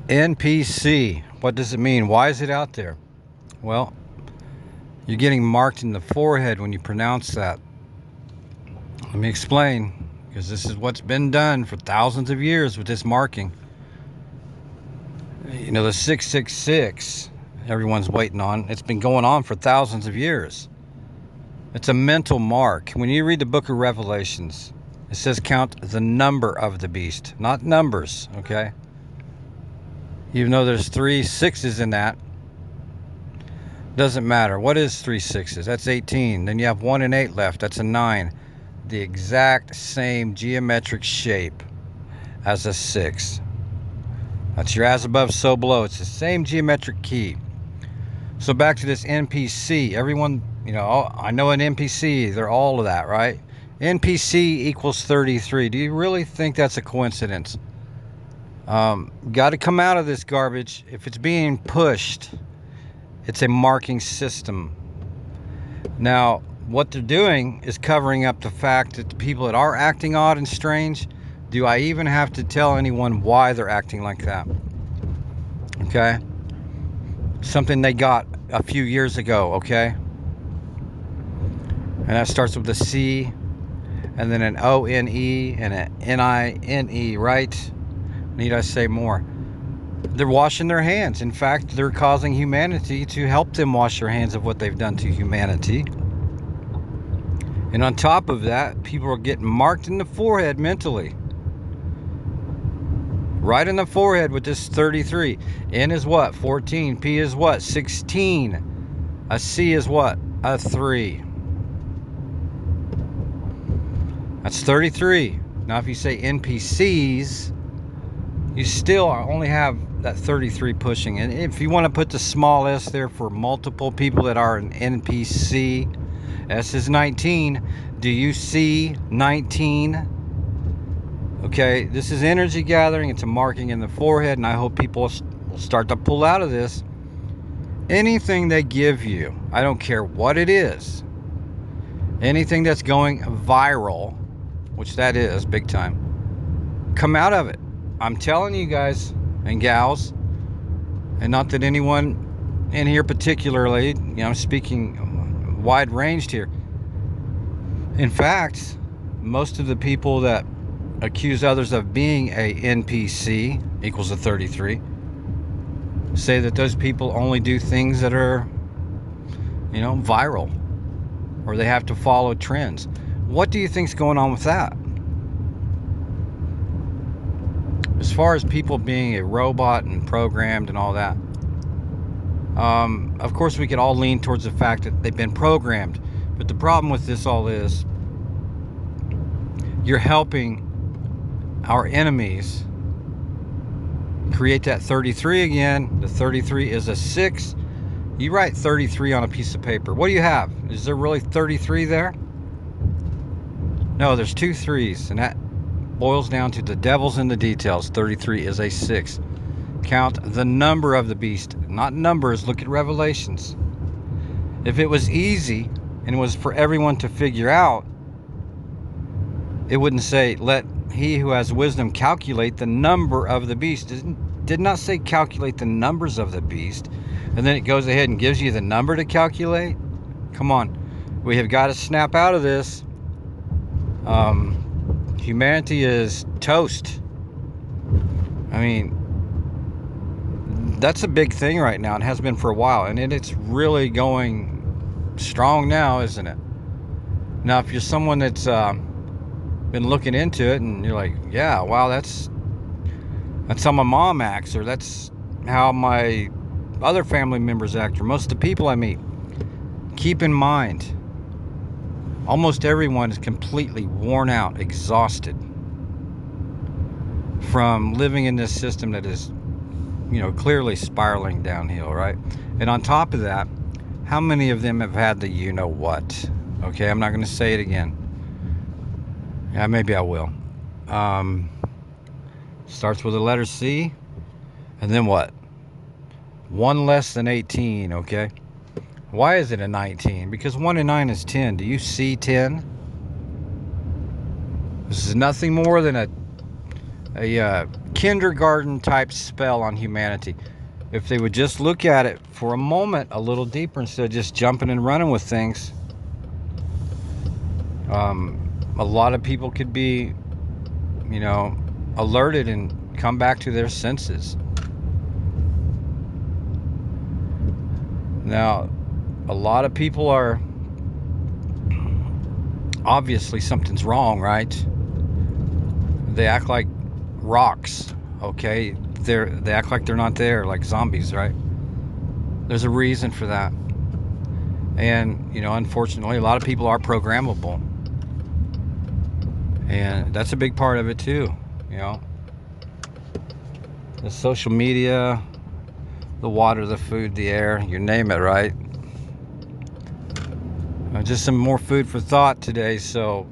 NPC. What does it mean? Why is it out there? Well, you're getting marked in the forehead when you pronounce that. Let me explain, because this is what's been done for thousands of years with this marking. You know, the 666 everyone's waiting on, it's been going on for thousands of years. It's a mental mark. When you read the book of Revelations, it says count the number of the beast, not numbers, okay? Even though there's 3 6s in that, doesn't matter. What is 3 6s? That's 18. Then you have 1 and 8 left. That's a 9. The exact same geometric shape as a 6. That's your as above, so below. It's the same geometric key. So back to this NPC. Everyone, you know, I know an NPC. They're all of that, right? NPC equals 33. Do you really think that's a coincidence? Got to come out of this garbage. If it's being pushed, it's a marking system. Now, what they're doing is covering up the fact that the people that are acting odd and strange, do I even have to tell anyone why they're acting like that? Okay? Something they got a few years ago, okay? And that starts with a C, and then an O-N-E, and an N-I-N-E, right? Need I say more? They're washing their hands. In fact, they're causing humanity to help them wash their hands of what they've done to humanity. And on top of that, people are getting marked in the forehead mentally. Right in the forehead with this 33. N is what? 14. P is what? 16. A C is what? A 3. That's 33. Now if you say NPCs, you still only have that 33 pushing. And if you want to put the small s there for multiple people that are an NPC, S is 19. Do you see 19? Okay, this is energy gathering. It's a marking in the forehead, and I hope people will start to pull out of this. Anything they give you, I don't care what it is, anything that's going viral, which that is big time, come out of it. I'm telling you guys and gals, and not that anyone in here particularly, you know, I'm speaking wide ranged here. In fact, most of the people that accuse others of being a NPC equals a 33 say that those people only do things that are, you know, viral, or they have to follow trends. What do you think's going on with that? As far as people being a robot and programmed and all that, of course we could all lean towards the fact that they've been programmed. But the problem with this all is you're helping our enemies create that 33 again. The 33 is a 6. You write 33 on a piece of paper. What do you have? Is there really 33 there? No, there's 2 3s, and that boils down to the devil's in the details. 33 is a 6. Count the number of the beast, not numbers. Look at Revelations. If it was easy and it was for everyone to figure out, it wouldn't say, let he who has wisdom calculate the number of the beast. It did not say calculate the numbers of the beast. And then it goes ahead and gives you the number to calculate. Come on. We have got to snap out of this. Humanity is toast. I mean, that's a big thing right now. It has been for a while, and it's really going strong now, isn't it? Now, if you're someone that's been looking into it, and you're like, yeah, wow, that's how my mom acts, or that's how my other family members act, or most of the people I meet. Keep in mind, almost everyone is completely worn out, exhausted from living in this system that is, you know, clearly spiraling downhill, right? And on top of that, how many of them have had the you know what? Okay, I'm not going to say it again. Yeah, maybe I will. Starts with the letter C, and then what? 1 less than 18, okay? Why is it a 19? Because 1 and 9 is 10. Do you see 10? This is nothing more than kindergarten type spell on humanity. If they would just look at it for a moment a little deeper instead of just jumping and running with things, a lot of people could be, you know, alerted and come back to their senses. Now, a lot of people are, obviously something's wrong, right? They act like rocks, okay? They act like they're not there, like zombies, right? There's a reason for that. And, you know, unfortunately, a lot of people are programmable. And that's a big part of it too, you know. The social media, the water, the food, the air, you name it, right? Just some more food for thought today, so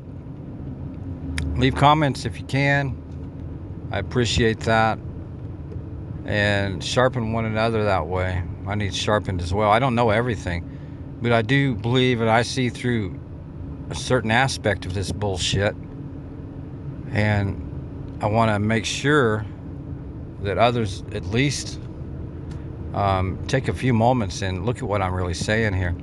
leave comments if you can. I appreciate that. And sharpen one another that way. I need sharpened as well. I don't know everything, but I do believe that I see through a certain aspect of this bullshit. And I want to make sure that others at least take a few moments and look at what I'm really saying here.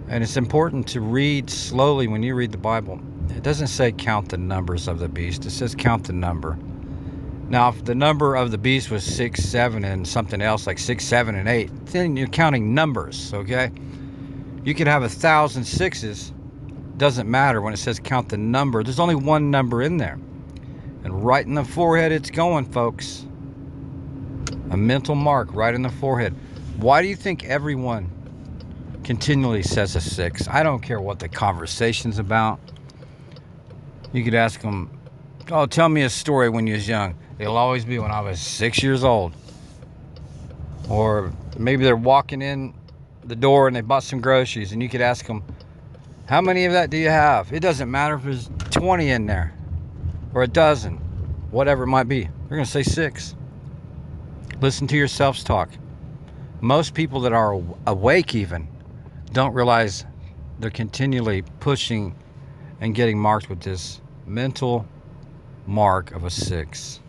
And it's important to read slowly when you read the Bible. It doesn't say count the numbers of the beast. It says count the number. Now, if the number of the beast was 6, 7, and something else, like 6, 7, and 8, then you're counting numbers, okay? You could have 1,000 sixes. Doesn't matter when it says count the number. There's only one number in there. And right in the forehead it's going, folks. A mental mark right in the forehead. Why do you think everyone continually says a 6? I don't care what the conversation's about. You could ask them, oh, tell me a story when you was young. It'll always be when I was 6 years old. Or maybe they're walking in the door and they bought some groceries, and you could ask them, how many of that do you have? It doesn't matter if there's 20 in there or a dozen, whatever it might be. They're going to say 6. Listen to your self-talk. Most people that are awake even don't realize they're continually pushing and getting marked with this mental mark of a 6.